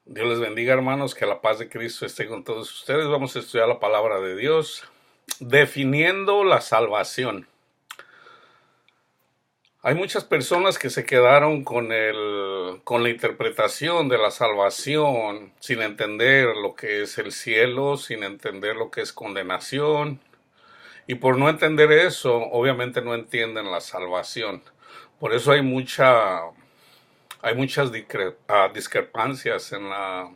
Dios les bendiga, hermanos, que la paz de Cristo esté con todos ustedes. Vamos a estudiar la palabra de Dios, definiendo la salvación. Hay muchas personas que se quedaron con la interpretación de la salvación, sin entender lo que es el cielo, sin entender lo que es condenación. Y por no entender eso, obviamente no entienden la salvación. Por eso hay muchas discrepancias en la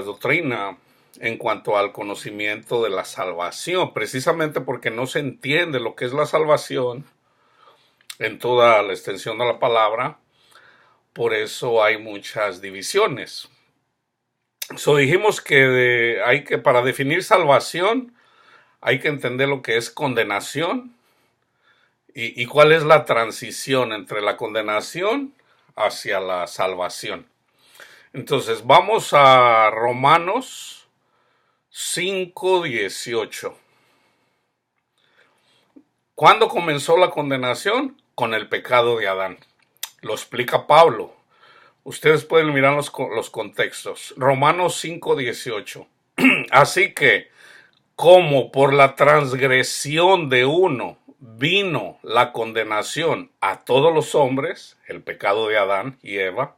doctrina en cuanto al conocimiento de la salvación, precisamente porque no se entiende lo que es la salvación en toda la extensión de la palabra. Por eso hay muchas divisiones. Dijimos que para definir salvación hay que entender lo que es condenación y cuál es la transición entre la condenación hacia la salvación. Entonces vamos a Romanos 5:18. ¿Cuándo comenzó la condenación? Con el pecado de Adán. Lo explica Pablo. Ustedes pueden mirar los contextos. Romanos 5:18. Así que, como por la transgresión de uno vino la condenación a todos los hombres, el pecado de Adán y Eva,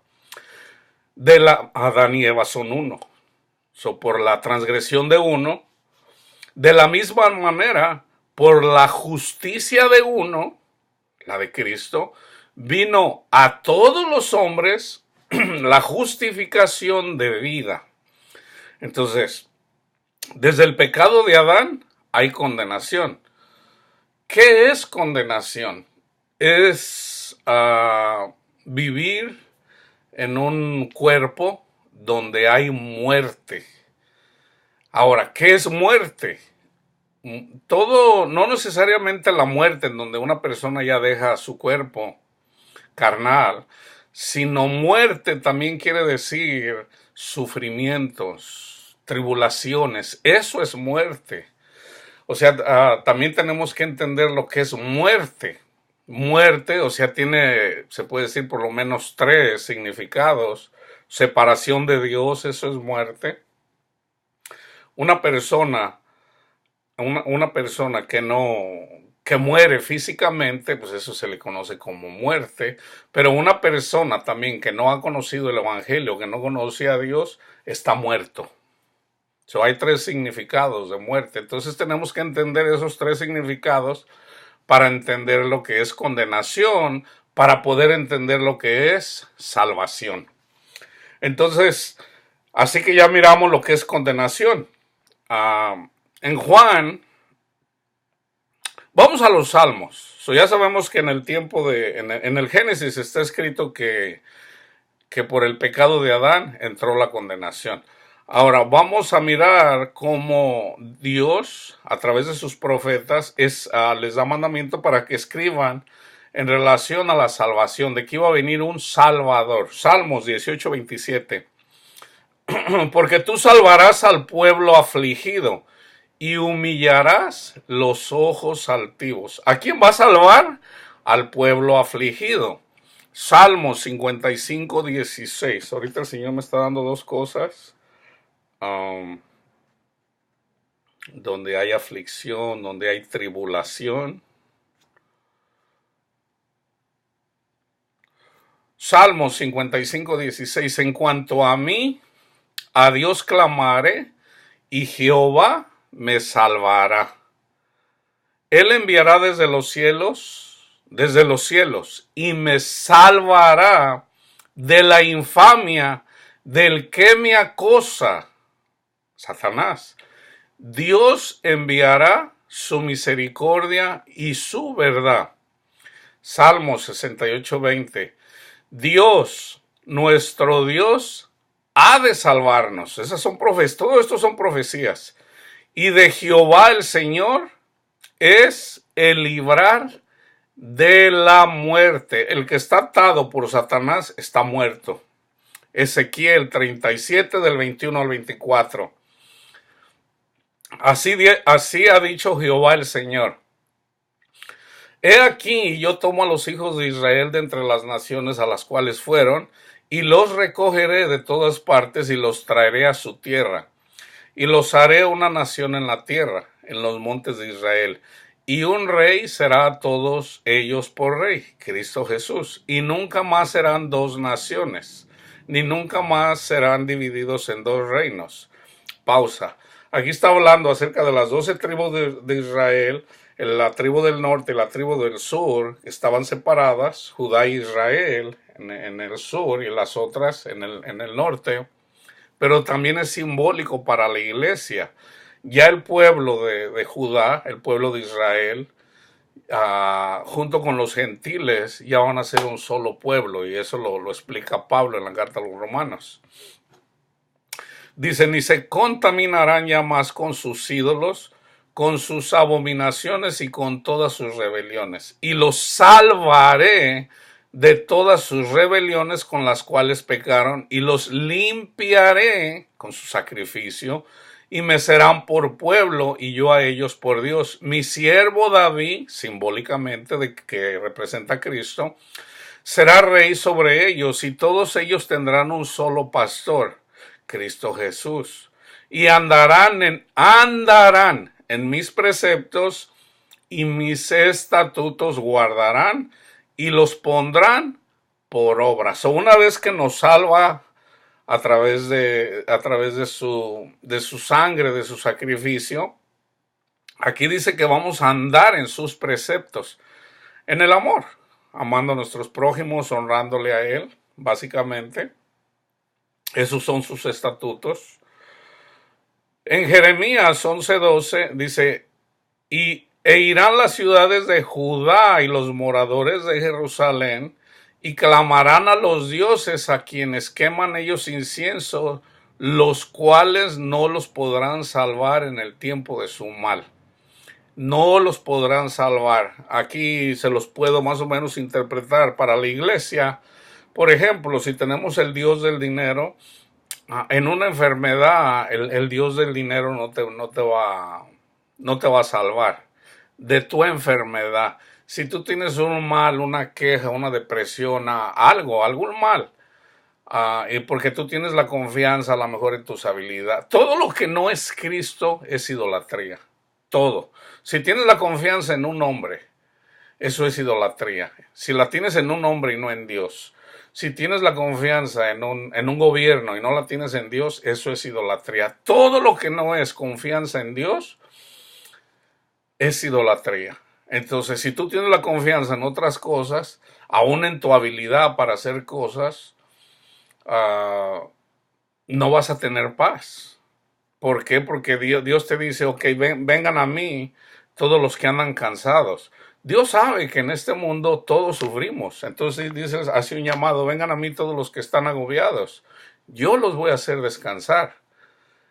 Adán y Eva son uno. Por la transgresión de uno, de la misma manera, por la justicia de uno, la de Cristo, vino a todos los hombres la justificación de vida. Entonces, desde el pecado de Adán hay condenación. ¿Qué es condenación? Es vivir en un cuerpo donde hay muerte. Ahora, ¿qué es muerte? Todo, no necesariamente la muerte en donde una persona ya deja su cuerpo carnal, sino muerte también quiere decir sufrimientos, tribulaciones. Eso es muerte. O sea, también tenemos que entender lo que es muerte. Muerte, o sea, se puede decir por lo menos 3 significados. Separación de Dios, eso es muerte. Una persona que muere físicamente, pues eso se le conoce como muerte. Pero una persona también que no ha conocido el Evangelio, que no conoce a Dios, está muerto. Hay 3 significados de muerte. Entonces tenemos que entender esos 3 significados para entender lo que es condenación, para poder entender lo que es salvación. Entonces, así que ya miramos lo que es condenación. En Juan, vamos a los Salmos. Ya sabemos que en el Génesis está escrito que por el pecado de Adán entró la condenación. Ahora vamos a mirar cómo Dios, a través de sus profetas, les da mandamiento para que escriban en relación a la salvación, de que iba a venir un Salvador. Salmos 18:27. Porque tú salvarás al pueblo afligido y humillarás los ojos altivos. ¿A quién va a salvar? Al pueblo afligido. Salmos 55:16. Ahorita el Señor me está dando 2 cosas. Donde hay aflicción, donde hay tribulación. Salmos 55:16. En cuanto a mí, a Dios clamaré y Jehová me salvará. Él enviará desde los cielos, y me salvará de la infamia del que me acosa, Satanás. Dios enviará su misericordia y su verdad. Salmo 68:20. Dios, nuestro Dios, ha de salvarnos. Todo esto son profecías. Y de Jehová el Señor es el librar de la muerte. El que está atado por Satanás está muerto. Ezequiel 37 del 21 al 24. Así ha dicho Jehová el Señor. He aquí, yo tomo a los hijos de Israel de entre las naciones a las cuales fueron, y los recogeré de todas partes y los traeré a su tierra, y los haré una nación en la tierra, en los montes de Israel. Y un rey será a todos ellos por rey, Cristo Jesús. Y nunca más serán dos naciones, ni nunca más serán divididos en dos reinos. Pausa. Aquí está hablando acerca de las 12 tribus de Israel, la tribu del norte y la tribu del sur, estaban separadas, Judá y Israel en el sur y las otras en el norte, pero también es simbólico para la iglesia. Ya el pueblo de Judá, el pueblo de Israel, junto con los gentiles, ya van a ser un solo pueblo, y eso lo explica Pablo en la carta a los romanos. Dice, ni se contaminarán ya más con sus ídolos, con sus abominaciones y con todas sus rebeliones. Y los salvaré de todas sus rebeliones con las cuales pecaron, y los limpiaré con su sacrificio, y me serán por pueblo, y yo a ellos por Dios. Mi siervo David, simbólicamente de que representa a Cristo, será rey sobre ellos, y todos ellos tendrán un solo pastor, Cristo Jesús, y andarán en mis preceptos, y mis estatutos guardarán, y los pondrán por obra. Una vez que nos salva a través de su sangre, de su sacrificio, aquí dice que vamos a andar en sus preceptos, en el amor, amando a nuestros prójimos, honrándole a Él, básicamente. Esos son sus estatutos. En Jeremías 11:12 dice, e irán las ciudades de Judá y los moradores de Jerusalén, y clamarán a los dioses a quienes queman ellos incienso, los cuales no los podrán salvar en el tiempo de su mal. No los podrán salvar. Aquí se los puedo más o menos interpretar para la iglesia. Por ejemplo, si tenemos el Dios del dinero, en una enfermedad, el Dios del dinero no te va a salvar de tu enfermedad. Si tú tienes un mal, una queja, una depresión, algún mal, y porque tú tienes la confianza a lo mejor en tus habilidades, todo lo que no es Cristo es idolatría. Todo. Si tienes la confianza en un hombre, eso es idolatría. Si la tienes en un hombre y no en Dios. Si tienes la confianza en un gobierno y no la tienes en Dios, eso es idolatría. Todo lo que no es confianza en Dios es idolatría. Entonces, si tú tienes la confianza en otras cosas, aún en tu habilidad para hacer cosas, no vas a tener paz. ¿Por qué? Porque Dios te dice, ok, vengan a mí todos los que andan cansados. Dios sabe que en este mundo todos sufrimos. Entonces dice, hace un llamado, vengan a mí todos los que están agobiados. Yo los voy a hacer descansar.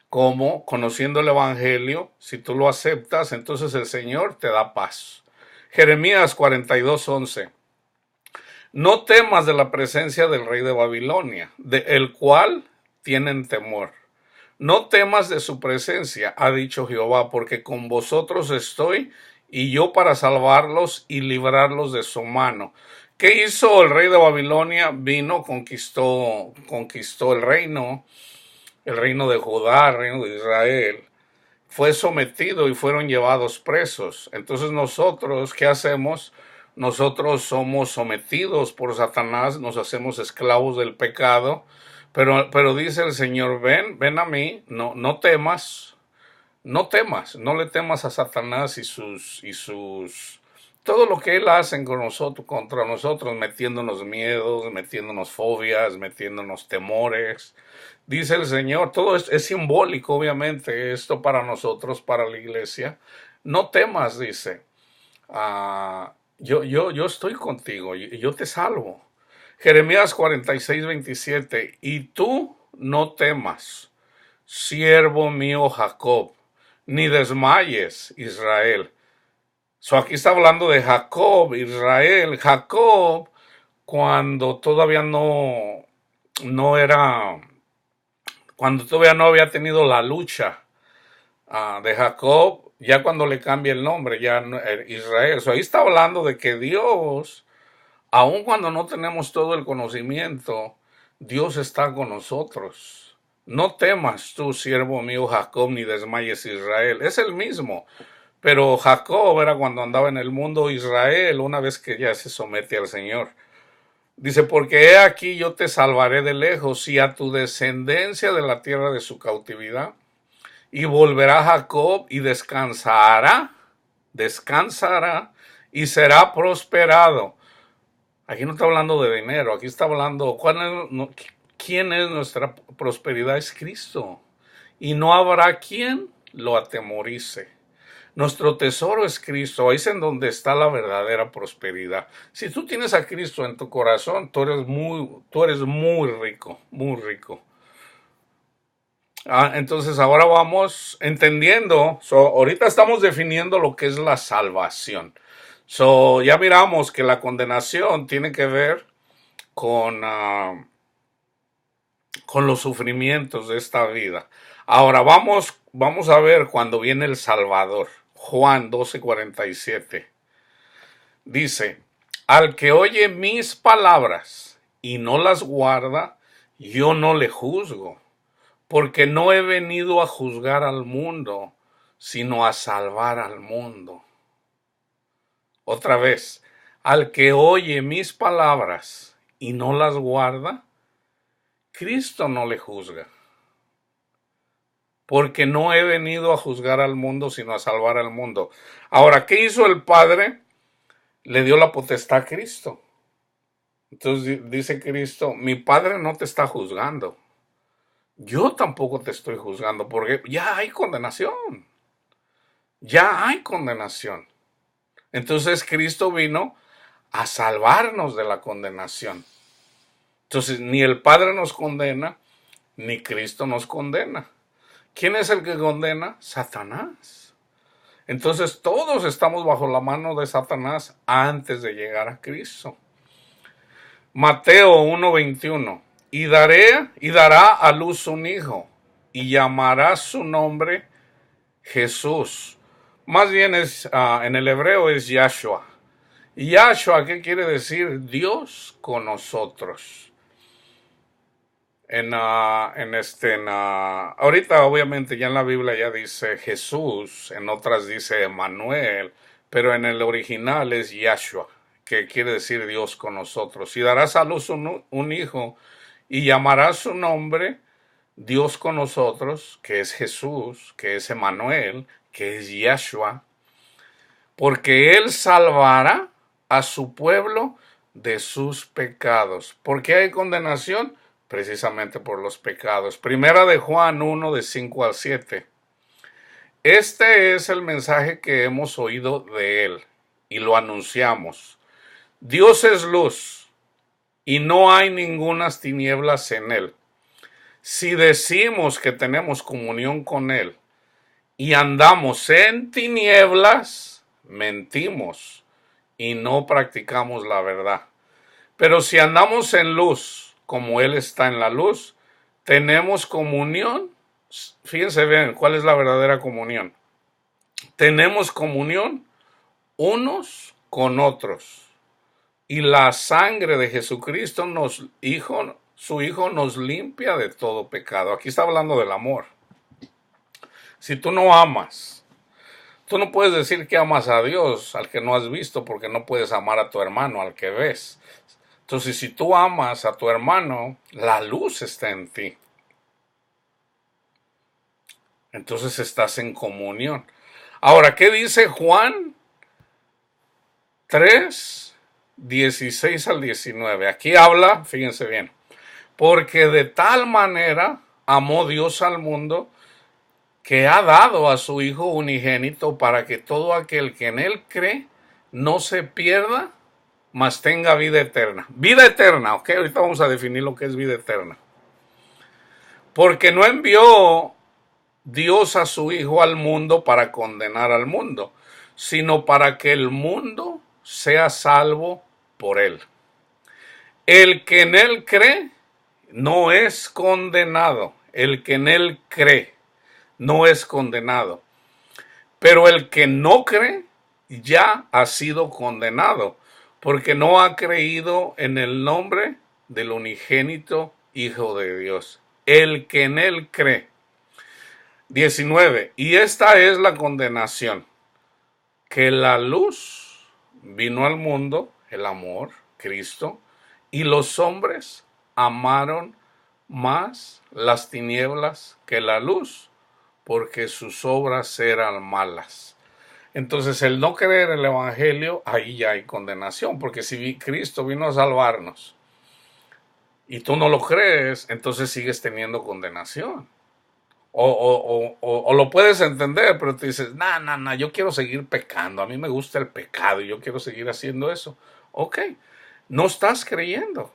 ¿Cómo? Conociendo el Evangelio. Si tú lo aceptas, entonces el Señor te da paz. Jeremías 42:11. No temas de la presencia del rey de Babilonia, de el cual tienen temor. No temas de su presencia, ha dicho Jehová, porque con vosotros estoy, y yo para salvarlos y librarlos de su mano. ¿Qué hizo el rey de Babilonia? Vino, conquistó el reino de Judá, el reino de Israel. Fue sometido y fueron llevados presos. Entonces nosotros, ¿qué hacemos? Nosotros somos sometidos por Satanás, nos hacemos esclavos del pecado. Pero dice el Señor, ven a mí, no temas, no le temas a Satanás y todo lo que él hace contra nosotros, metiéndonos miedos, metiéndonos fobias, metiéndonos temores. Dice el Señor, todo es simbólico, obviamente, esto para nosotros, para la iglesia. No temas, dice, yo estoy contigo, yo te salvo. Jeremías 46:27, y tú no temas, siervo mío Jacob, ni desmayes, Israel. Aquí está hablando de Jacob, Israel. Jacob, cuando todavía no era, cuando todavía no había tenido la lucha de Jacob, ya cuando le cambia el nombre, ya Israel. Ahí está hablando de que Dios, aun cuando no tenemos todo el conocimiento, Dios está con nosotros. No temas tú, siervo mío Jacob, ni desmayes Israel. Es el mismo. Pero Jacob era cuando andaba en el mundo, Israel, una vez que ya se somete al Señor. Dice, porque he aquí yo te salvaré de lejos y a tu descendencia de la tierra de su cautividad. Y volverá Jacob y descansará y será prosperado. Aquí no está hablando de dinero, aquí está hablando, ¿quién es nuestra prosperidad? Es Cristo. Y no habrá quien lo atemorice. Nuestro tesoro es Cristo, ahí es en donde está la verdadera prosperidad. Si tú tienes a Cristo en tu corazón, tú eres muy rico, muy rico. Entonces ahora vamos entendiendo, ahorita estamos definiendo lo que es la salvación. Ya miramos que la condenación tiene que ver con los sufrimientos de esta vida. Ahora vamos a ver cuando viene el Salvador. Juan 12:47 dice, al que oye mis palabras y no las guarda, yo no le juzgo, porque no he venido a juzgar al mundo, sino a salvar al mundo. Otra vez, al que oye mis palabras y no las guarda, Cristo no le juzga, porque no he venido a juzgar al mundo, sino a salvar al mundo. Ahora, ¿qué hizo el Padre? Le dio la potestad a Cristo. Entonces dice Cristo, mi Padre no te está juzgando. Yo tampoco te estoy juzgando, porque ya hay condenación. Ya hay condenación. Entonces Cristo vino a salvarnos de la condenación. Entonces ni el Padre nos condena, ni Cristo nos condena. ¿Quién es el que condena? Satanás. Entonces todos estamos bajo la mano de Satanás antes de llegar a Cristo. Mateo 1:21. Y dará a luz un hijo, y llamará su nombre Jesús. Más bien en el hebreo es Yahshua. Y Yahshua, ¿qué quiere decir? Dios con nosotros. Ahorita obviamente ya en la Biblia ya dice Jesús, en otras dice Emmanuel, pero en el original es Yahshua, que quiere decir Dios con nosotros. Y darás a luz un hijo y llamarás su nombre Dios con nosotros, que es Jesús, que es Emmanuel, que es Yahshua, porque Él salvará a su pueblo de sus pecados. ¿Por qué hay condenación? Precisamente por los pecados. Primera de Juan 1, de 5 al 7. Este es el mensaje que hemos oído de Él y lo anunciamos. Dios es luz y no hay ningunas tinieblas en Él. Si decimos que tenemos comunión con Él y andamos en tinieblas, mentimos y no practicamos la verdad. Pero si andamos en luz, como Él está en la luz, tenemos comunión. Fíjense bien, ¿cuál es la verdadera comunión? Tenemos comunión unos con otros. Y la sangre de Jesucristo, su Hijo, nos limpia de todo pecado. Aquí está hablando del amor. Si tú no amas, tú no puedes decir que amas a Dios al que no has visto, porque no puedes amar a tu hermano al que ves. Entonces, si tú amas a tu hermano, la luz está en ti. Entonces estás en comunión. Ahora, ¿qué dice Juan 3, 16 al 19? Aquí habla, fíjense bien, porque de tal manera amó Dios al mundo que ha dado a su Hijo unigénito para que todo aquel que en Él cree no se pierda, mas tenga vida eterna. Vida eterna, ok, ahorita vamos a definir lo que es vida eterna. Porque no envió Dios a su Hijo al mundo para condenar al mundo, sino para que el mundo sea salvo por Él. El que en Él cree no es condenado. El que en Él cree no es condenado. Pero el que no cree ya ha sido condenado, porque no ha creído en el nombre del unigénito hijo de Dios, el que en él cree. 19. Y esta es la condenación, que la luz vino al mundo, el amor, Cristo, y los hombres amaron más las tinieblas que la luz, porque sus obras eran malas. Entonces, el no creer el evangelio, ahí ya hay condenación, porque si Cristo vino a salvarnos y tú no lo crees, entonces sigues teniendo condenación. O lo puedes entender, pero te dices, no, yo quiero seguir pecando, a mí me gusta el pecado y yo quiero seguir haciendo eso. Ok, no estás creyendo,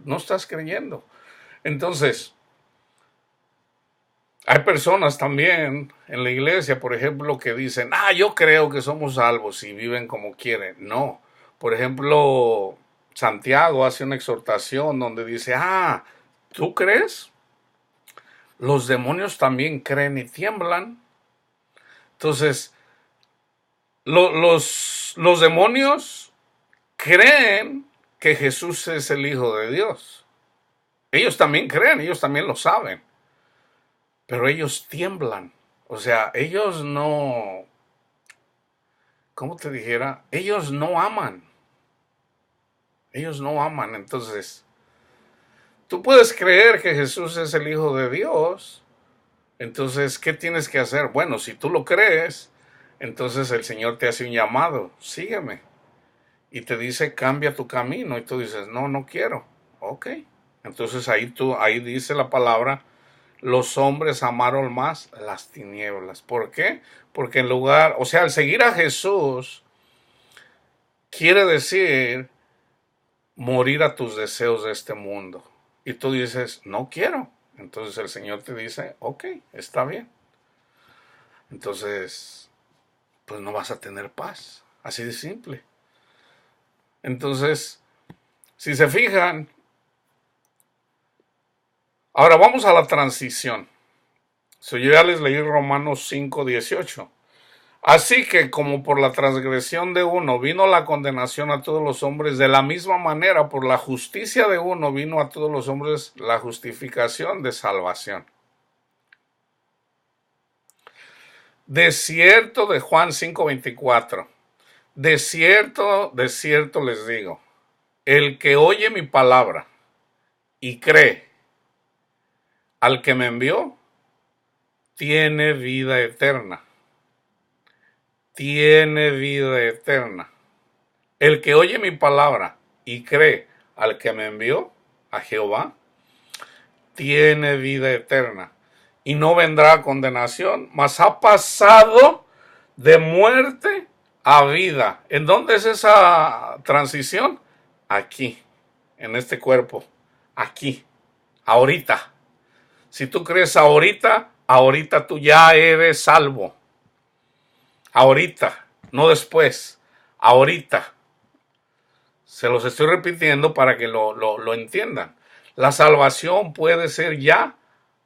no estás creyendo. Entonces, hay personas también en la iglesia, por ejemplo, que dicen, yo creo que somos salvos y viven como quieren. No, por ejemplo, Santiago hace una exhortación donde dice, ¿tú crees? Los demonios también creen y tiemblan. Entonces, los demonios creen que Jesús es el Hijo de Dios. Ellos también creen, ellos también lo saben. Pero ellos tiemblan. O sea, ellos no, ¿cómo te dijera? Ellos no aman. Ellos no aman. Entonces, tú puedes creer que Jesús es el Hijo de Dios. Entonces, ¿qué tienes que hacer? Bueno, si tú lo crees, entonces el Señor te hace un llamado. Sígueme. Y te dice, cambia tu camino. Y tú dices, no quiero. Ok. Entonces ahí dice la palabra, los hombres amaron más las tinieblas. ¿Por qué? Porque en lugar, o sea, al seguir a Jesús, quiere decir morir a tus deseos de este mundo. Y tú dices, no quiero. Entonces el Señor te dice, ok, está bien. Entonces, pues no vas a tener paz. Así de simple. Entonces, si se fijan, ahora vamos a la transición. Yo ya les leí Romanos 5:18. Así que como por la transgresión de uno vino la condenación a todos los hombres, de la misma manera por la justicia de uno vino a todos los hombres la justificación de salvación. De cierto, de Juan 5:24, de cierto les digo, el que oye mi palabra y cree al que me envió, tiene vida eterna. Tiene vida eterna. El que oye mi palabra y cree al que me envió, a Jehová, tiene vida eterna. Y no vendrá a condenación, mas ha pasado de muerte a vida. ¿En dónde es esa transición? Aquí, en este cuerpo. Aquí, ahorita. Si tú crees ahorita tú ya eres salvo. Ahorita, no después, ahorita. Se los estoy repitiendo para que lo entiendan. La salvación puede ser ya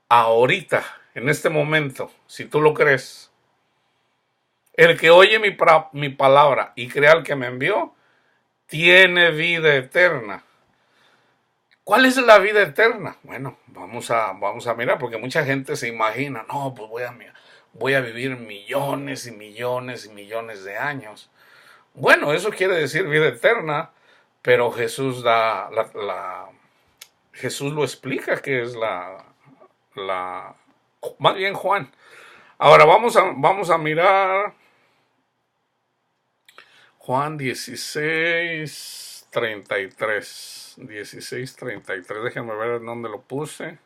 ahorita, en este momento, si tú lo crees. El que oye mi palabra y cree al que me envió, tiene vida eterna. ¿Cuál es la vida eterna? Bueno, vamos a mirar, porque mucha gente se imagina, no, pues voy a vivir millones y millones y millones de años. Bueno, eso quiere decir vida eterna, pero Jesús Jesús lo explica que es más bien Juan. Ahora vamos a mirar Juan 16:33. 16:33. Déjenme ver dónde lo puse.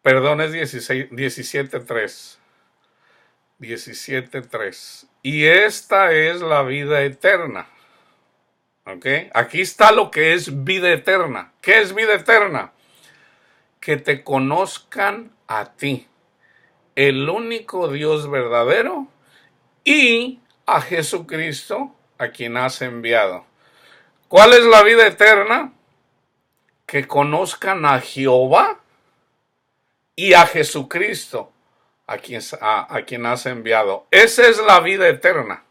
Perdón, es 17:3. 17:3. Y esta es la vida eterna. ¿Ok? Aquí está lo que es vida eterna. ¿Qué es vida eterna? Que te conozcan a ti, el único Dios verdadero, y a Jesucristo, a quien has enviado. ¿Cuál es la vida eterna? Que conozcan a Jehová y a Jesucristo, a quien has enviado. Esa es la vida eterna.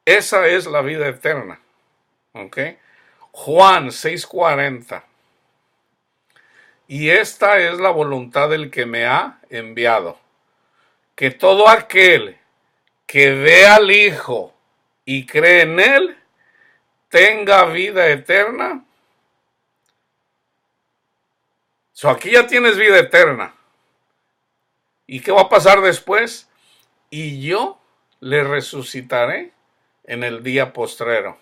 Esa es la vida eterna. ¿Ok? Juan 6:40. Y esta es la voluntad del que me ha enviado, que todo aquel que ve al Hijo y cree en él tenga vida eterna. Aquí ya tienes vida eterna. ¿Y qué va a pasar después? Y yo le resucitaré en el día postrero.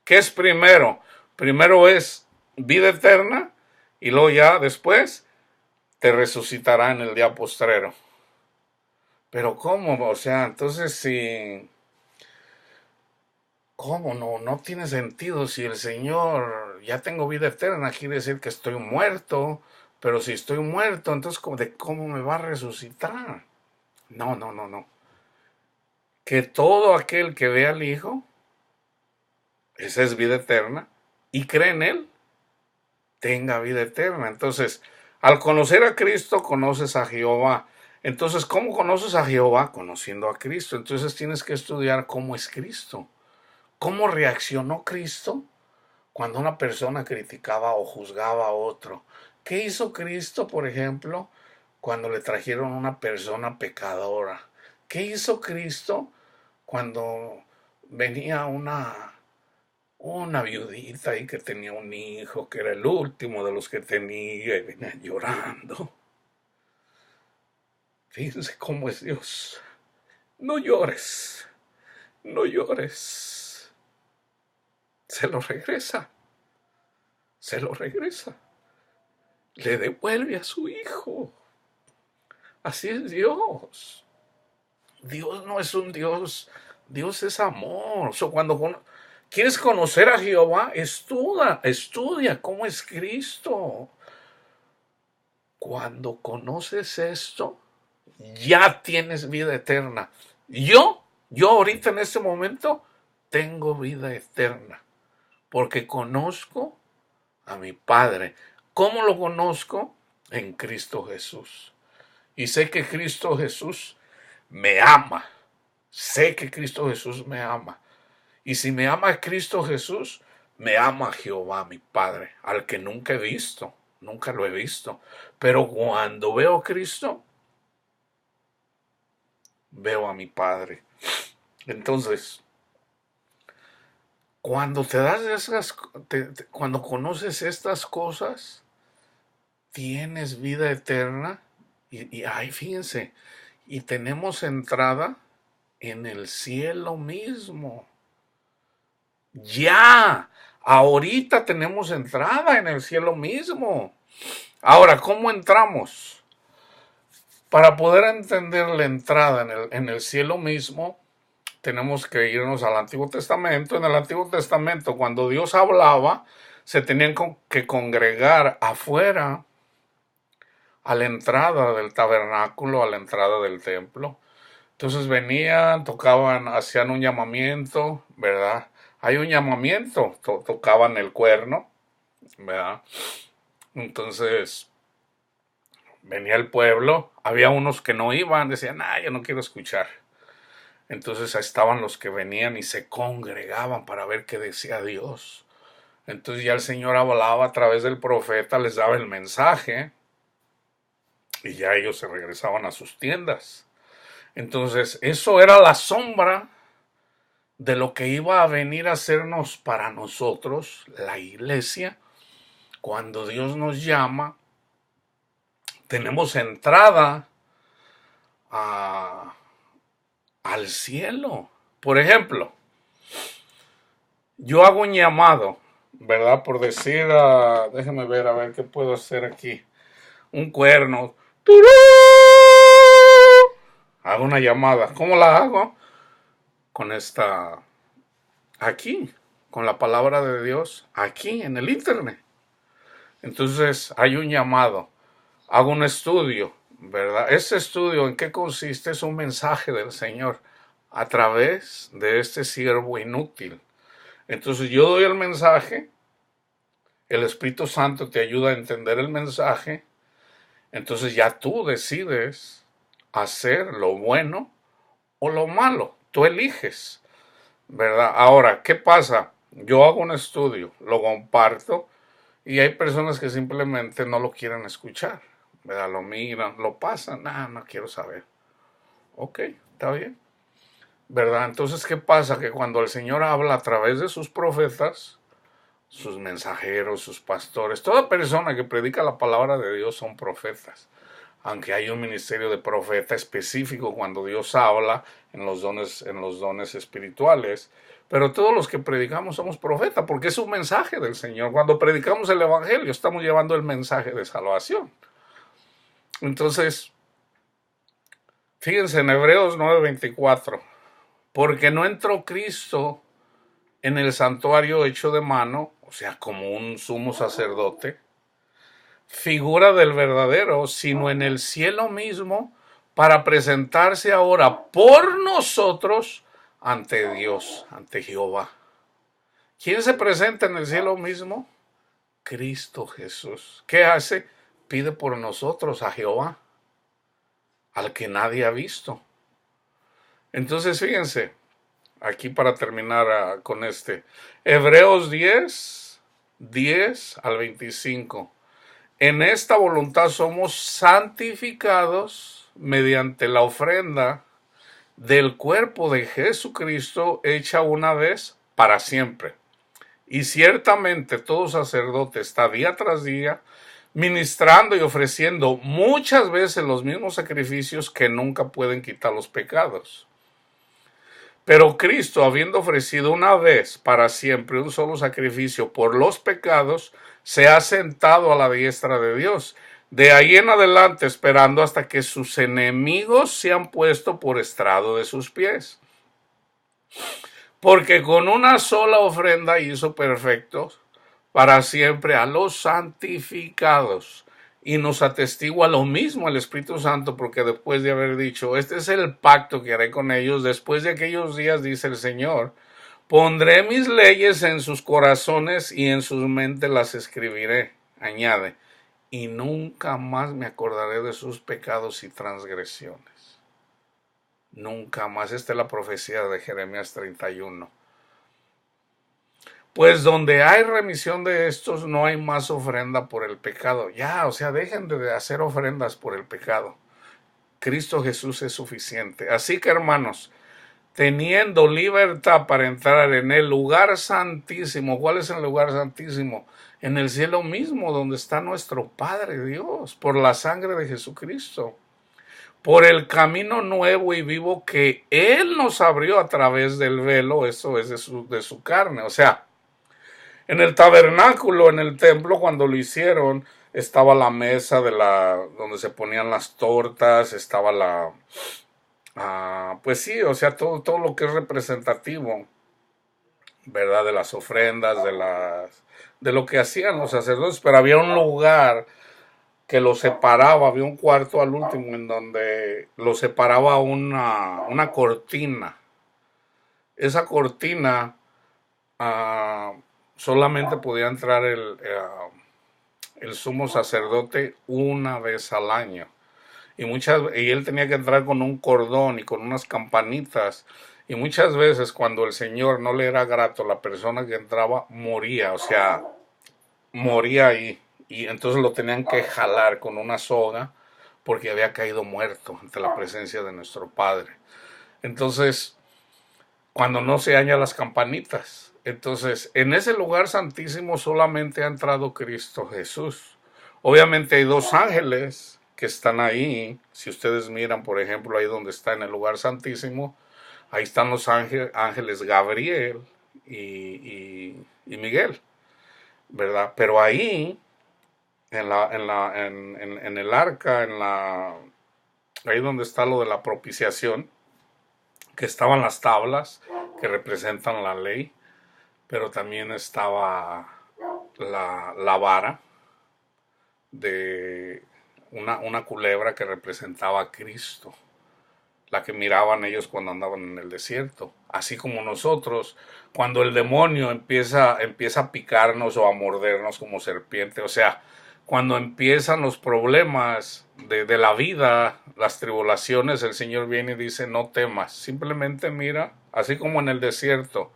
¿Qué es primero? Primero es vida eterna y luego ya después te resucitará en el día postrero. Pero ¿cómo? O sea, entonces si... ¿Cómo no? No tiene sentido. Si el Señor ya tengo vida eterna, quiere decir que estoy muerto. Pero si estoy muerto, entonces ¿de cómo me va a resucitar? No, no, no, no. Que todo aquel que ve al Hijo, esa es vida eterna, y cree en Él, tenga vida eterna. Entonces, al conocer a Cristo, conoces a Jehová. Entonces, ¿cómo conoces a Jehová? Conociendo a Cristo. Entonces tienes que estudiar cómo es Cristo. ¿Cómo reaccionó Cristo cuando una persona criticaba o juzgaba a otro? ¿Qué hizo Cristo, por ejemplo, cuando le trajeron una persona pecadora? ¿Qué hizo Cristo cuando venía una viudita ahí que tenía un hijo, que era el último de los que tenía, y venía llorando? Fíjense cómo es Dios. No llores, no llores. Se lo regresa, se lo regresa. Le devuelve a su hijo. Así es Dios. Dios no es un Dios, Dios es amor. Cuando quieres conocer a Jehová, estudia cómo es Cristo. Cuando conoces esto, ya tienes vida eterna. Yo ahorita en este momento, tengo vida eterna, porque conozco a mi Padre. ¿Cómo lo conozco? En Cristo Jesús. Y sé que Cristo Jesús me ama. Sé que Cristo Jesús me ama. Y si me ama Cristo Jesús, me ama Jehová, mi Padre, al que nunca he visto. Nunca lo he visto. Pero cuando veo a Cristo, veo a mi Padre. Entonces, cuando te das cuando conoces estas cosas, tienes vida eterna. Y ay, fíjense, y tenemos entrada en el cielo mismo. Ya, ahorita tenemos entrada en el cielo mismo. Ahora, ¿cómo entramos? Para poder entender la entrada en el cielo mismo, tenemos que irnos al Antiguo Testamento. En el Antiguo Testamento, cuando Dios hablaba, se tenían que congregar afuera, a la entrada del tabernáculo, a la entrada del templo. Entonces venían, tocaban, hacían un llamamiento, ¿verdad? Hay un llamamiento, tocaban el cuerno, ¿verdad? Entonces venía el pueblo, había unos que no iban, decían, yo no quiero escuchar. Entonces estaban los que venían y se congregaban para ver qué decía Dios. Entonces ya el Señor hablaba a través del profeta, les daba el mensaje y ya ellos se regresaban a sus tiendas. Entonces eso era la sombra de lo que iba a venir a hacernos para nosotros, la iglesia. Cuando Dios nos llama, tenemos entrada al cielo. Por ejemplo, yo hago un llamado, ¿verdad? Por decir, déjame ver, a ver qué puedo hacer aquí. Un cuerno. ¡Turú! Hago una llamada. ¿Cómo la hago? Con aquí, con la palabra de Dios, aquí en el internet. Entonces hay un llamado, hago un estudio, ¿verdad? Ese estudio, ¿en qué consiste? Es un mensaje del Señor a través de este siervo inútil. Entonces yo doy el mensaje, el Espíritu Santo te ayuda a entender el mensaje, entonces ya tú decides hacer lo bueno o lo malo, tú eliges, ¿verdad? Ahora, ¿qué pasa? Yo hago un estudio, lo comparto y hay personas que simplemente no lo quieren escuchar, ¿verdad? Lo miran, lo pasan, no quiero saber. Ok, está bien, ¿verdad? Entonces, ¿qué pasa? Que cuando el Señor habla a través de sus profetas, sus mensajeros, sus pastores, toda persona que predica la palabra de Dios son profetas. Aunque hay un ministerio de profeta específico cuando Dios habla en los dones espirituales, pero todos los que predicamos somos profetas porque es un mensaje del Señor. Cuando predicamos el Evangelio estamos llevando el mensaje de salvación. Entonces, fíjense en Hebreos 9:24, porque no entró Cristo en el santuario hecho de mano, o sea, como un sumo sacerdote, figura del verdadero, sino en el cielo mismo, para presentarse ahora por nosotros ante Dios, ante Jehová. ¿Quién se presenta en el cielo mismo? Cristo Jesús. ¿Qué hace? Pide por nosotros a Jehová, al que nadie ha visto. Entonces, fíjense, aquí para terminar con Hebreos 10 al 25. En esta voluntad somos santificados mediante la ofrenda del cuerpo de Jesucristo hecha una vez para siempre. Y ciertamente todo sacerdote está día tras día ministrando y ofreciendo muchas veces los mismos sacrificios que nunca pueden quitar los pecados. Pero Cristo, habiendo ofrecido una vez para siempre un solo sacrificio por los pecados, se ha sentado a la diestra de Dios. De ahí en adelante esperando hasta que sus enemigos se han puesto por estrado de sus pies. Porque con una sola ofrenda hizo perfectos para siempre a los santificados. Y nos atestigua lo mismo el Espíritu Santo, porque después de haber dicho, este es el pacto que haré con ellos, después de aquellos días, dice el Señor, pondré mis leyes en sus corazones y en sus mentes las escribiré, añade, y nunca más me acordaré de sus pecados y transgresiones. Nunca más. Esta es la profecía de Jeremías 31. Pues donde hay remisión de estos, no hay más ofrenda por el pecado. Ya, o sea, dejen de hacer ofrendas por el pecado. Cristo Jesús es suficiente. Así que, hermanos, teniendo libertad para entrar en el lugar santísimo. ¿Cuál es el lugar santísimo? En el cielo mismo, donde está nuestro Padre Dios, por la sangre de Jesucristo. Por el camino nuevo y vivo que Él nos abrió a través del velo, eso es de su carne. O sea, en el tabernáculo, en el templo, cuando lo hicieron, estaba la mesa donde se ponían las tortas, estaba pues sí, o sea, todo lo que es representativo, ¿verdad? De las ofrendas, de lo que hacían los sacerdotes, pero había un lugar que lo separaba, había un cuarto al último en donde lo separaba una cortina. Esa cortina solamente podía entrar el sumo sacerdote una vez al año. Y él tenía que entrar con un cordón y con unas campanitas. Y muchas veces cuando el Señor no le era grato, la persona que entraba moría, o sea, moría ahí. Y entonces lo tenían que jalar con una soga porque había caído muerto ante la presencia de nuestro Padre. Entonces, cuando no se hallan las campanitas. Entonces, en ese lugar santísimo solamente ha entrado Cristo Jesús. Obviamente hay dos ángeles que están ahí. Si ustedes miran, por ejemplo, ahí donde está en el lugar santísimo, ahí están los ángeles Gabriel y Miguel, ¿verdad? Pero ahí, en el arca, ahí donde está lo de la propiciación, que estaban las tablas que representan la ley, pero también estaba la vara de una culebra que representaba a Cristo, la que miraban ellos cuando andaban en el desierto. Así como nosotros, cuando el demonio empieza a picarnos o a mordernos como serpiente, o sea, cuando empiezan los problemas de la vida, las tribulaciones, el Señor viene y dice, no temas, simplemente mira, así como en el desierto,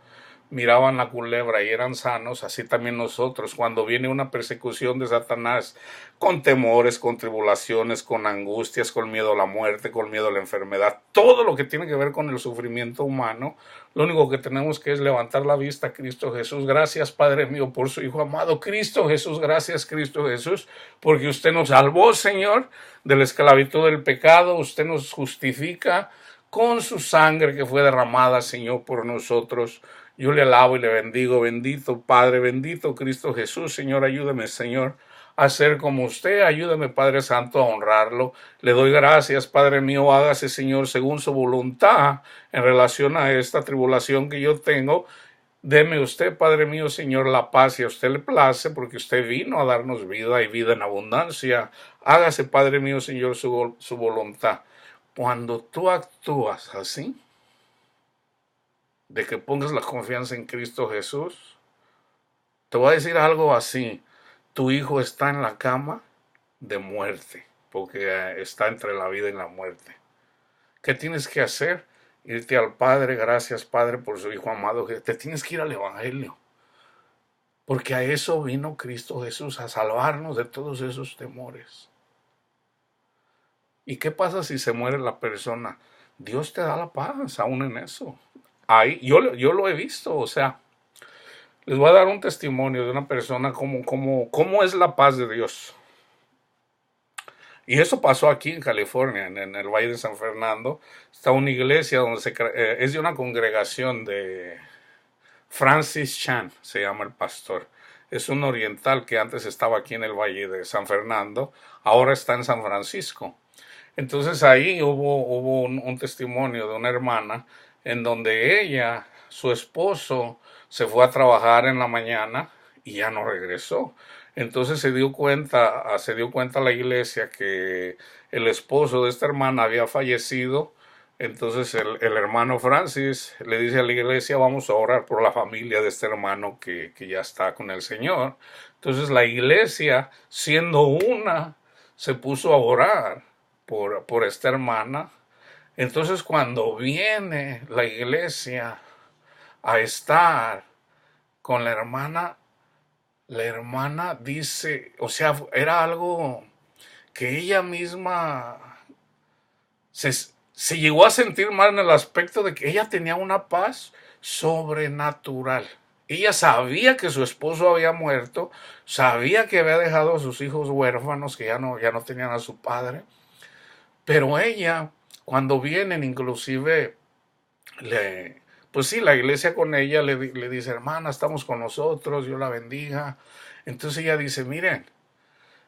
miraban la culebra y eran sanos, así también nosotros, cuando viene una persecución de Satanás, con temores, con tribulaciones, con angustias, con miedo a la muerte, con miedo a la enfermedad, todo lo que tiene que ver con el sufrimiento humano, lo único que tenemos que es levantar la vista a Cristo Jesús. Gracias, Padre mío, por su Hijo amado. Cristo Jesús, gracias, Cristo Jesús, porque usted nos salvó, Señor, de la esclavitud del pecado. Usted nos justifica con su sangre que fue derramada, Señor, por nosotros. Yo le alabo y le bendigo. Bendito Padre, bendito Cristo Jesús. Señor, ayúdame, Señor, a ser como usted. Ayúdame, Padre Santo, a honrarlo. Le doy gracias, Padre mío. Hágase, Señor, según su voluntad en relación a esta tribulación que yo tengo. Deme usted, Padre mío, Señor, la paz, y a usted le place, porque usted vino a darnos vida y vida en abundancia. Hágase, Padre mío, Señor, su voluntad. Cuando tú actúas así, de que pongas la confianza en Cristo Jesús, te voy a decir algo así: tu hijo está en la cama de muerte, porque está entre la vida y la muerte. ¿Qué tienes que hacer? Irte al Padre. Gracias, Padre, por su Hijo amado. Te tienes que ir al Evangelio, porque a eso vino Cristo Jesús, a salvarnos de todos esos temores. ¿Y qué pasa si se muere la persona? Dios te da la paz aún en eso. Ahí, yo lo he visto, o sea, les voy a dar un testimonio de una persona cómo es la paz de Dios. Y eso pasó aquí en California, en el Valle de San Fernando. Está una iglesia donde es de una congregación de Francis Chan, se llama el pastor. Es un oriental que antes estaba aquí en el Valle de San Fernando, ahora está en San Francisco. Entonces ahí hubo un testimonio de una hermana en donde ella, su esposo, se fue a trabajar en la mañana y ya no regresó. Entonces se dio cuenta la iglesia que el esposo de esta hermana había fallecido. Entonces el hermano Francis le dice a la iglesia: vamos a orar por la familia de este hermano que ya está con el Señor. Entonces la iglesia, siendo una, se puso a orar por esta hermana. Entonces cuando viene la iglesia a estar con la hermana dice, o sea, era algo que ella misma se llegó a sentir mal en el aspecto de que ella tenía una paz sobrenatural. Ella sabía que su esposo había muerto, sabía que había dejado a sus hijos huérfanos, que ya no tenían a su padre, pero ella, cuando vienen, inclusive, pues sí, la iglesia con ella le dice: hermana, estamos con nosotros, Dios la bendiga. Entonces ella dice: miren,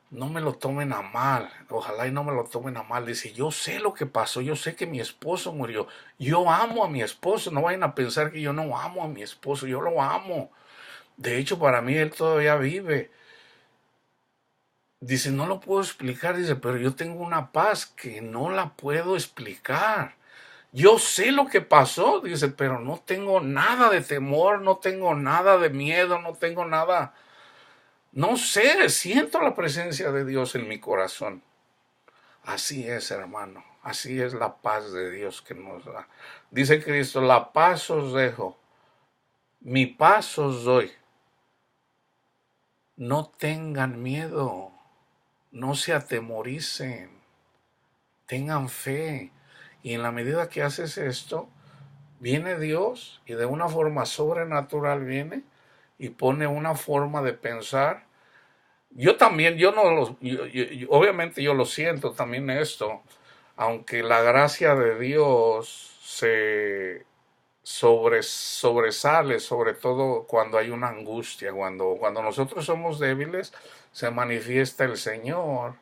no me lo tomen a mal, ojalá y no me lo tomen a mal. Dice: yo sé lo que pasó, yo sé que mi esposo murió, yo amo a mi esposo, no vayan a pensar que yo no amo a mi esposo, yo lo amo. De hecho, para mí él todavía vive. Dice: no lo puedo explicar, dice, pero yo tengo una paz que no la puedo explicar. Yo sé lo que pasó, dice, pero no tengo nada de temor, no tengo nada de miedo, no tengo nada. No sé, siento la presencia de Dios en mi corazón. Así es, hermano, así es la paz de Dios que nos da. Dice Cristo: la paz os dejo, mi paz os doy. No tengan miedo, no se atemoricen, tengan fe. Y en la medida que haces esto, viene Dios y de una forma sobrenatural viene y pone una forma de pensar. Yo también, obviamente yo lo siento también esto, aunque la gracia de Dios sobresale, sobre todo cuando hay una angustia, cuando nosotros somos débiles, se manifiesta el Señor.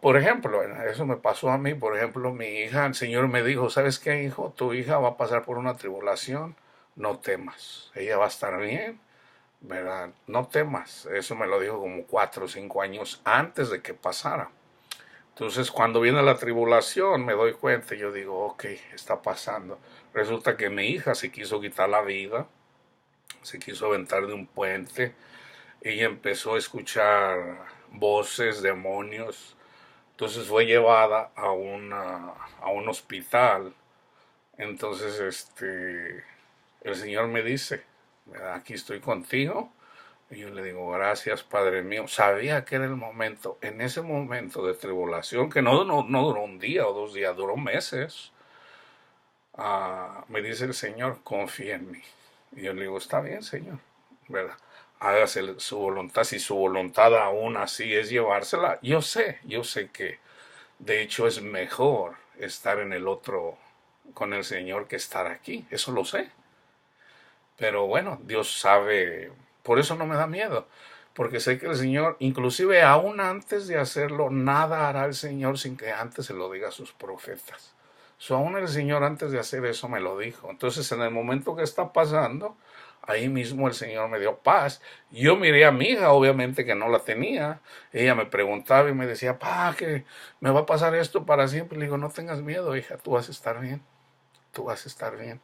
Por ejemplo, eso me pasó a mí. Por ejemplo, mi hija, el Señor me dijo: ¿sabes qué, hijo? Tu hija va a pasar por una tribulación, no temas, ella va a estar bien, ¿verdad? No temas. Eso me lo dijo como 4 o 5 años antes de que pasara. Entonces, cuando viene la tribulación, me doy cuenta y yo digo: ok, está pasando. Resulta que mi hija se quiso quitar la vida, se quiso aventar de un puente. Ella empezó a escuchar voces, demonios. Entonces fue llevada a un hospital. Entonces, el Señor me dice, aquí estoy contigo. Y yo le digo, gracias, Padre mío. Sabía que era el momento, en ese momento de tribulación, que no duró un día o 2 días, duró meses. Me dice el Señor, confía en mí. Y yo le digo, está bien, Señor, ¿verdad? Hágase su voluntad, si su voluntad aún así es llevársela. Yo sé que de hecho es mejor estar en el otro con el Señor que estar aquí, eso lo sé. Pero bueno, Dios sabe, por eso no me da miedo, porque sé que el Señor, inclusive aún antes de hacerlo, nada hará el Señor sin que antes se lo diga a sus profetas. Aún el Señor antes de hacer eso me lo dijo. Entonces en el momento que está pasando, ahí mismo el Señor me dio paz. Yo miré a mi hija, obviamente que no la tenía. Ella me preguntaba y me decía, pa, que me va a pasar esto para siempre. Le digo, no tengas miedo, hija, tú vas a estar bien. Tú vas a estar bien.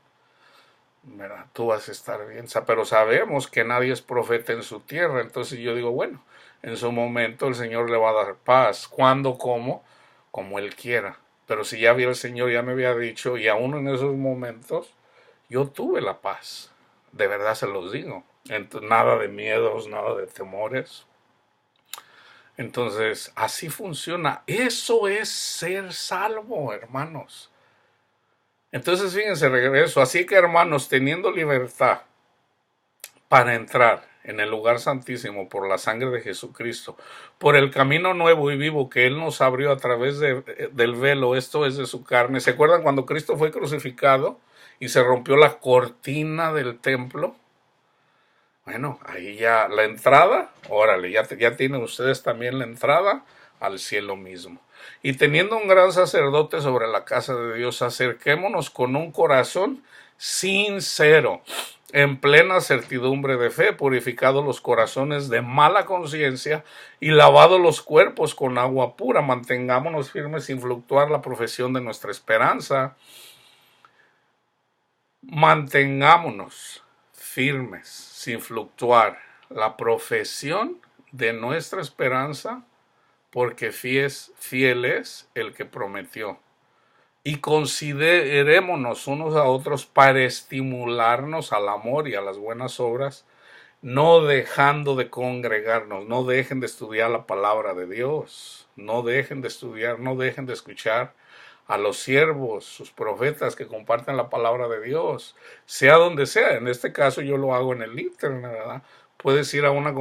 ¿Verdad? Tú vas a estar bien. Pero sabemos que nadie es profeta en su tierra. Entonces yo digo, bueno, en su momento el Señor le va a dar paz. ¿Cuándo? ¿Cómo? Como Él quiera. Pero si ya había el Señor, ya me había dicho, y aún en esos momentos, yo tuve la paz. De verdad se los digo. Entonces, nada de miedos, nada de temores. Entonces, así funciona. Eso es ser salvo, hermanos. Entonces, fíjense, regreso. Así que, hermanos, teniendo libertad para entrar en el lugar santísimo por la sangre de Jesucristo, por el camino nuevo y vivo que Él nos abrió a través del velo, esto es de su carne. ¿Se acuerdan cuando Cristo fue crucificado y se rompió la cortina del templo? Bueno, ahí ya la entrada, órale, ya tienen ustedes también la entrada al cielo mismo. Y teniendo un gran sacerdote sobre la casa de Dios, acerquémonos con un corazón sincero, en plena certidumbre de fe, purificados los corazones de mala conciencia y lavados los cuerpos con agua pura. Mantengámonos firmes sin fluctuar la profesión de nuestra esperanza. Mantengámonos firmes sin fluctuar la profesión de nuestra esperanza, porque fiel es el que prometió. Y considerémonos unos a otros para estimularnos al amor y a las buenas obras, no dejando de congregarnos. No dejen de estudiar la palabra de Dios, no dejen de estudiar, no dejen de escuchar a los siervos, sus profetas que comparten la palabra de Dios, sea donde sea. En este caso yo lo hago en el internet, ¿verdad? Puedes ir a una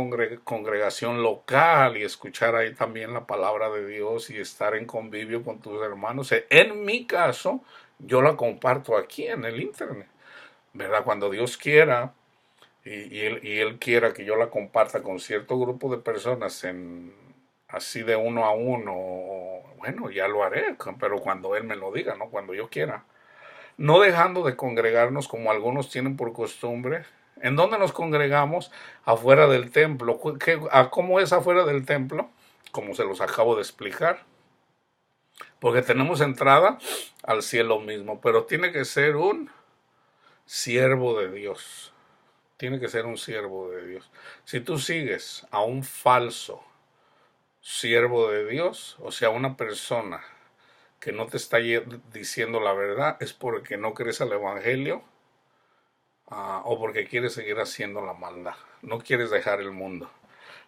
congregación local y escuchar ahí también la palabra de Dios y estar en convivio con tus hermanos. En mi caso, yo la comparto aquí en el internet, ¿verdad? Cuando Dios quiera él quiera que yo la comparta con cierto grupo de personas así de uno a uno, bueno, ya lo haré, pero cuando Él me lo diga, no cuando yo quiera. No dejando de congregarnos como algunos tienen por costumbre. ¿En dónde nos congregamos? Afuera del templo. ¿Cómo es afuera del templo? Como se los acabo de explicar. Porque tenemos entrada al cielo mismo, pero tiene que ser un siervo de Dios. Tiene que ser un siervo de Dios. Si tú sigues a un falso siervo de Dios, o sea, una persona que no te está diciendo la verdad, es porque no crees al Evangelio, o porque quieres seguir haciendo la maldad. No quieres dejar el mundo.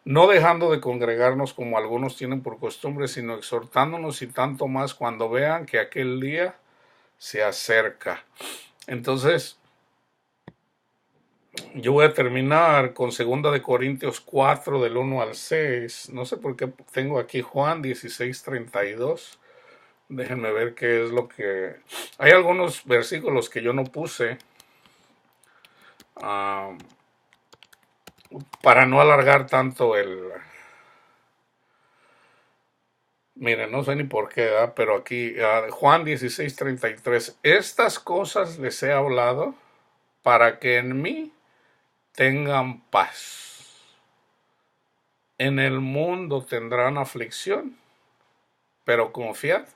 No dejando de congregarnos como algunos tienen por costumbre, sino exhortándonos y tanto más cuando vean que aquel día se acerca. Entonces, yo voy a terminar con 2 Corintios 4 del 1 al 6. No sé por qué tengo aquí Juan 16:32. Déjenme ver qué es lo que... Hay algunos versículos que yo no puse para no alargar tanto el... Miren, no sé ni por qué, pero aquí Juan 16:33. Estas cosas les he hablado para que en mí tengan paz. En el mundo tendrán aflicción, pero confiad,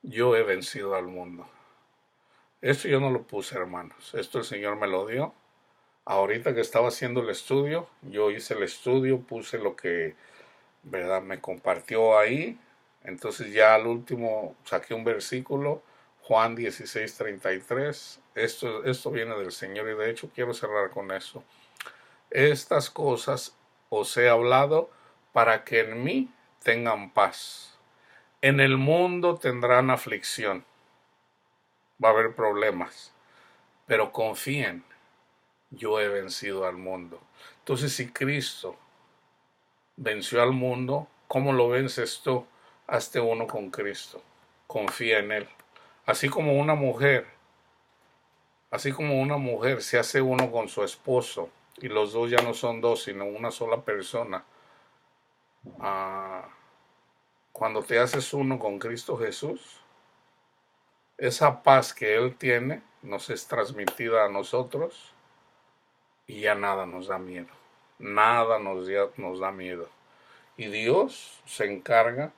yo he vencido al mundo. Esto yo no lo puse, hermanos. Esto el Señor me lo dio. Ahorita que estaba haciendo el estudio, yo hice el estudio, puse lo que, verdad, me compartió ahí. Entonces ya al último saqué un versículo, Juan 16:33. Esto viene del Señor y de hecho quiero cerrar con eso. Estas cosas os he hablado para que en mí tengan paz. En el mundo tendrán aflicción. Va a haber problemas. Pero confíen, yo he vencido al mundo. Entonces, si Cristo venció al mundo, ¿cómo lo vences tú? Hazte uno con Cristo. Confía en Él. Así como una mujer se hace uno con su esposo y los dos ya no son dos, sino una sola persona. Cuando te haces uno con Cristo Jesús, esa paz que Él tiene nos es transmitida a nosotros y ya nada nos da miedo. Nada nos da miedo. Y Dios se encarga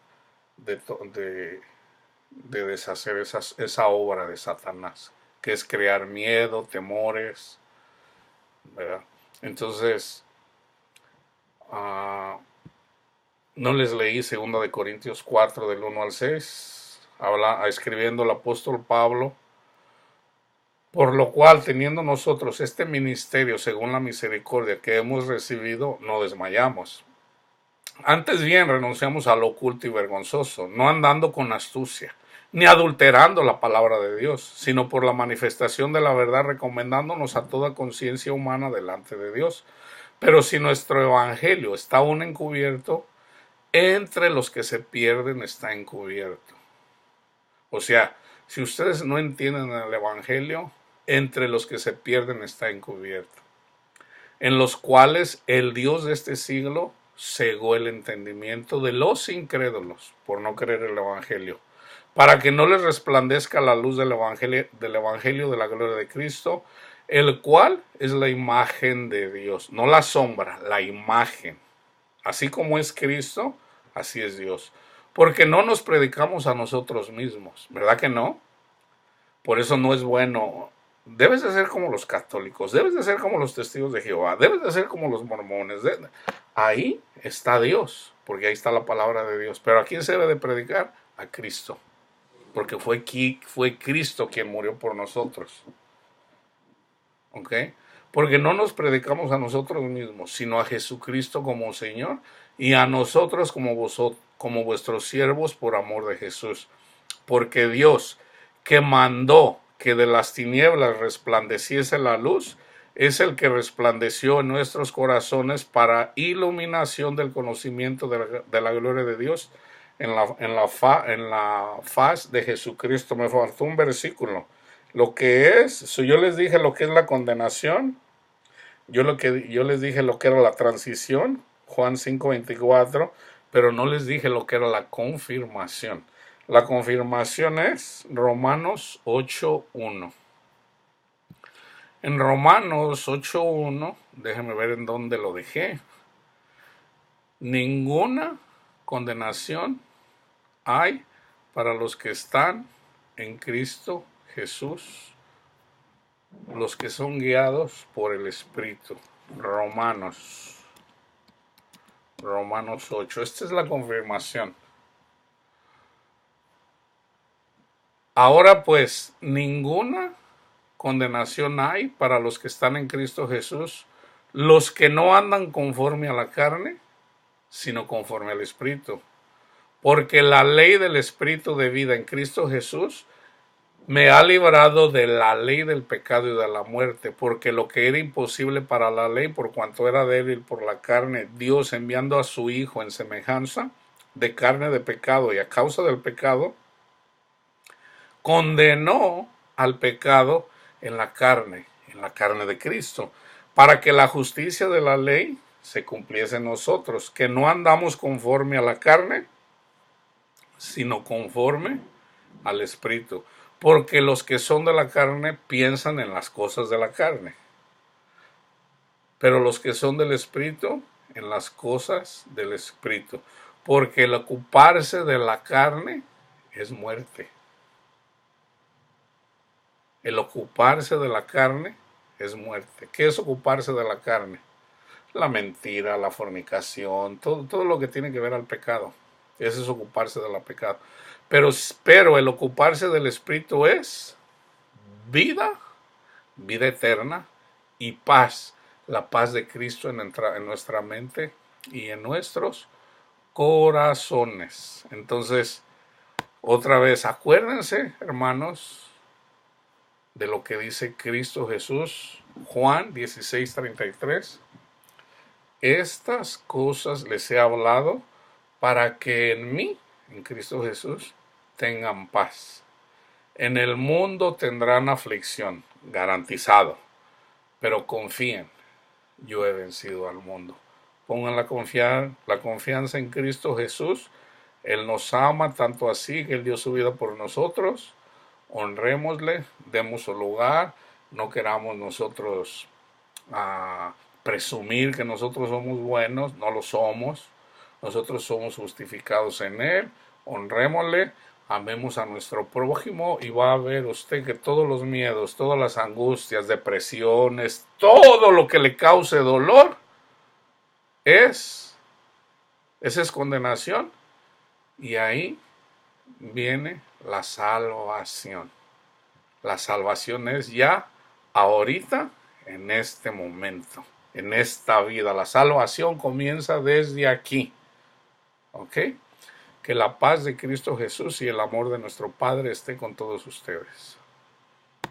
de deshacer esa obra de Satanás, que es crear miedo, temores, ¿verdad? Entonces, no les leí 2 Corintios 4 del 1 al 6, escribiendo el apóstol Pablo, por lo cual, teniendo nosotros este ministerio según la misericordia que hemos recibido, no desmayamos. Antes bien renunciamos a lo oculto y vergonzoso, no andando con astucia, ni adulterando la palabra de Dios, sino por la manifestación de la verdad, recomendándonos a toda conciencia humana delante de Dios. Pero si nuestro evangelio está aún encubierto, entre los que se pierden está encubierto. O sea, si ustedes no entienden el evangelio, entre los que se pierden está encubierto, en los cuales el Dios de este siglo cegó el entendimiento de los incrédulos por no creer el evangelio, para que no les resplandezca la luz del evangelio de la gloria de Cristo, el cual es la imagen de Dios, no la sombra, la imagen. Así como es Cristo, así es Dios. Porque no nos predicamos a nosotros mismos, ¿verdad que no? Por eso no es bueno. Debes de ser como los católicos, debes de ser como los testigos de Jehová, debes de ser como los mormones. Ahí está Dios, porque ahí está la palabra de Dios. Pero ¿a quién se debe de predicar? A Cristo, porque fue Cristo quien murió por nosotros. ¿Ok? Porque no nos predicamos a nosotros mismos, sino a Jesucristo como Señor y a nosotros como vuestros siervos por amor de Jesús. Porque Dios, que mandó que de las tinieblas resplandeciese la luz, es el que resplandeció en nuestros corazones para iluminación del conocimiento de la gloria de Dios en la faz de Jesucristo. Me faltó un versículo. Lo que es, yo les dije lo que es la condenación, yo les dije lo que era la transición, Juan 5:24, pero no les dije lo que era la confirmación. La confirmación es Romanos 8:1. En Romanos 8:1, déjenme ver en dónde lo dejé. Ninguna condenación hay para los que están en Cristo Jesús, los que son guiados por el Espíritu. Romanos 8. Esta es la confirmación. Ahora pues, ninguna condenación hay para los que están en Cristo Jesús, los que no andan conforme a la carne, sino conforme al Espíritu. Porque la ley del Espíritu de vida en Cristo Jesús me ha librado de la ley del pecado y de la muerte, porque lo que era imposible para la ley, por cuanto era débil por la carne, Dios enviando a su Hijo en semejanza de carne de pecado y a causa del pecado, condenó al pecado en la carne de Cristo, para que la justicia de la ley se cumpliese en nosotros, que no andamos conforme a la carne, sino conforme al Espíritu. Porque los que son de la carne piensan en las cosas de la carne, pero los que son del Espíritu en las cosas del Espíritu. Porque el ocuparse de la carne es muerte. El ocuparse de la carne es muerte. ¿Qué es ocuparse de la carne? La mentira, la fornicación, todo lo que tiene que ver al pecado. Ese es ocuparse del pecado. Pero el ocuparse del Espíritu es vida, vida eterna y paz. La paz de Cristo en nuestra mente y en nuestros corazones. Entonces, otra vez, acuérdense, hermanos, de lo que dice Cristo Jesús, Juan 16:33. Estas cosas les he hablado para que en mí, en Cristo Jesús, tengan paz. En el mundo tendrán aflicción, garantizado, pero confíen, yo he vencido al mundo. Pongan la confianza en Cristo Jesús. Él nos ama tanto así que Él dio su vida por nosotros. Honrémosle, demos su lugar. No queramos nosotros presumir que nosotros somos buenos, no lo somos. Nosotros somos justificados en Él. Honrémosle, amemos a nuestro prójimo y va a ver usted que todos los miedos, todas las angustias, depresiones, todo lo que le cause dolor, esa es condenación. Y ahí viene la salvación. La salvación es ya ahorita, en este momento, en esta vida. La salvación comienza desde aquí. ¿Ok? Que la paz de Cristo Jesús y el amor de nuestro Padre esté con todos ustedes.